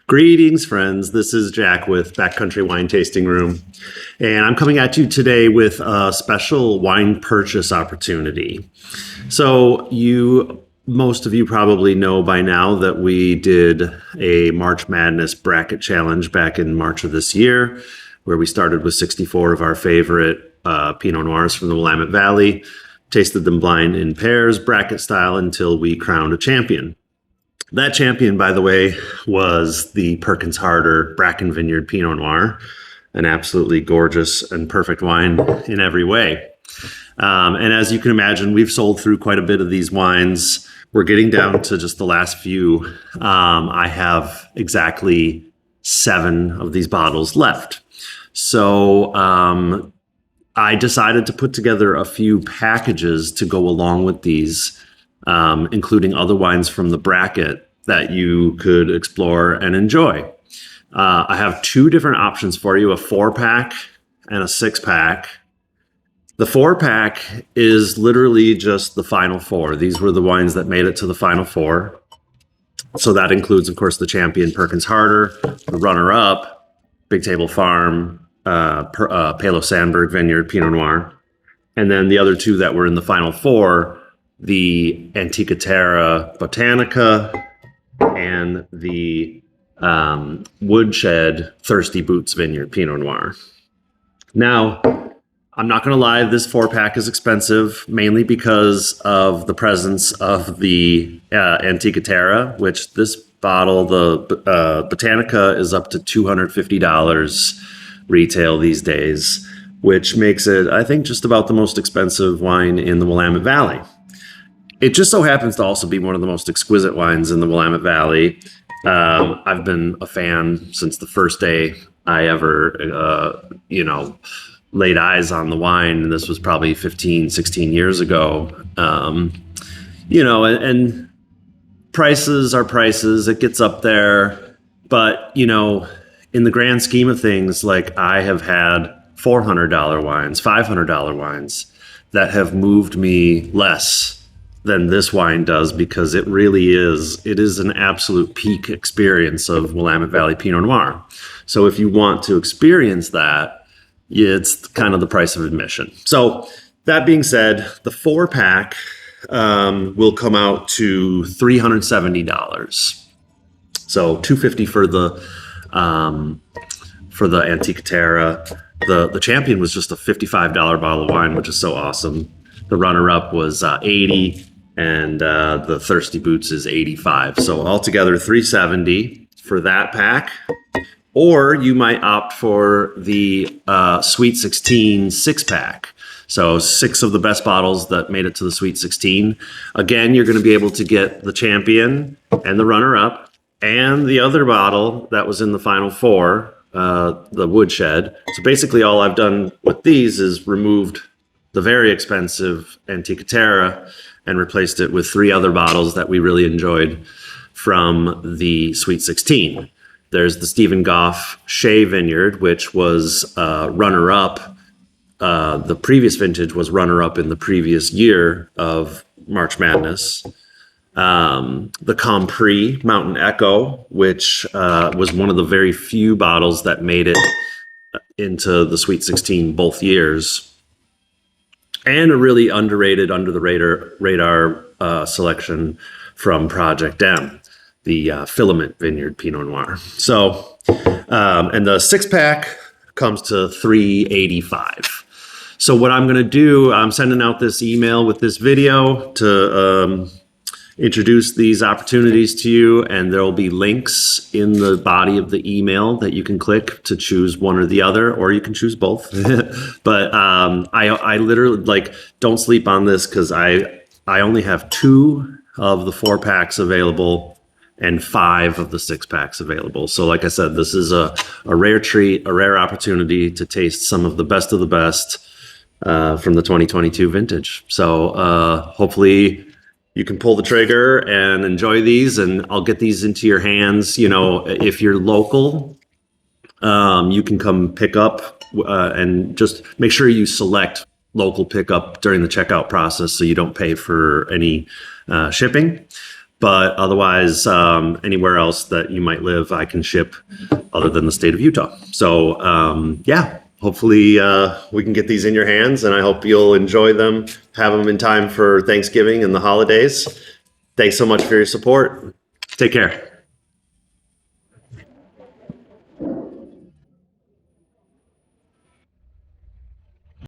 Greetings, friends. This is Jack with Backcountry Wine Tasting Room, and I'm coming at you today with a special wine purchase opportunity. So, most of you probably know by now that we did a March Madness bracket challenge back in March of this year, where we started with 64 of our favorite Pinot Noirs from the Willamette Valley, tasted them blind in pairs, bracket style, until we crowned a champion. That champion, by the way, was the Perkins Harder Bracken Vineyard Pinot Noir, an absolutely gorgeous and perfect wine in every way. And as you can imagine, we've sold through quite a bit of these wines. We're getting down to just the last few. I have exactly 7 of these bottles left. So I decided to put together a few packages to go along with these, including other wines from the bracket that you could explore and enjoy. I have 2 different options for you, a 4-pack and a 6-pack. The 4-pack is literally just the final 4. These were the wines that made it to the final 4. So that includes, of course, the champion Perkins Harder, the runner-up, Big Table Farm, Palo Sandberg Vineyard Pinot Noir, and then the other 2 that were in the final 4, the Antica Terra Botanica and the Woodshed Thirsty Boots Vineyard Pinot Noir. Now, I'm not going to lie, this 4-pack is expensive, mainly because of the presence of the Antica Terra, which this bottle, the Botanica, is up to $250 retail these days, which makes it, I think, just about the most expensive wine in the Willamette Valley. It just so happens to also be one of the most exquisite wines in the Willamette Valley. I've been a fan since the first day I ever, laid eyes on the wine. And this was probably 15, 16 years ago. And prices are prices. It gets up there. But, in the grand scheme of things, like, I have had $400 wines, $500 wines that have moved me less than this wine does, because it is an absolute peak experience of Willamette Valley Pinot Noir. So if you want to experience that, it's kind of the price of admission. So that being said, the 4-pack will come out to $370. So $250 for the Antica Terra. The champion was just a $55 bottle of wine, which is so awesome. The runner-up was $80, and the Thirsty Boots is $85. So altogether, $370 for that pack. Or you might opt for the Sweet 16 6-pack. So 6 of the best bottles that made it to the Sweet 16. Again, you're going to be able to get the champion and the runner-up and the other bottle that was in the final 4, the Woodshed. So basically all I've done with these is removed the very expensive Antica Terra and replaced it with 3 other bottles that we really enjoyed from the Sweet 16. There's the Stephen Goff Shea Vineyard, which was runner-up. The previous vintage was runner-up in the previous year of March Madness. The Compris Mountain Echo, which was one of the very few bottles that made it into the Sweet 16 both years. And a really underrated, under the radar selection from Project M, the Filament Vineyard Pinot Noir. So, and the 6-pack comes to $385. So what I'm going to do, I'm sending out this email with this video to introduce these opportunities to you, and there will be links in the body of the email that you can click to choose one or the other, or you can choose both. But I literally, don't sleep on this, because I only have 2 of the 4-packs available and 5 of the 6-packs available. So like I said, this is a rare treat, a rare opportunity to taste some of the best from the 2022 vintage. So hopefully you can pull the trigger and enjoy these, and I'll get these into your hands. If you're local, you can come pick up, and just make sure you select local pickup during the checkout process so you don't pay for any shipping. But otherwise, anywhere else that you might live, I can ship other than the state of Utah. So yeah, hopefully we can get these in your hands, and I hope you'll enjoy them, have them in time for Thanksgiving and the holidays. Thanks so much for your support. Take care.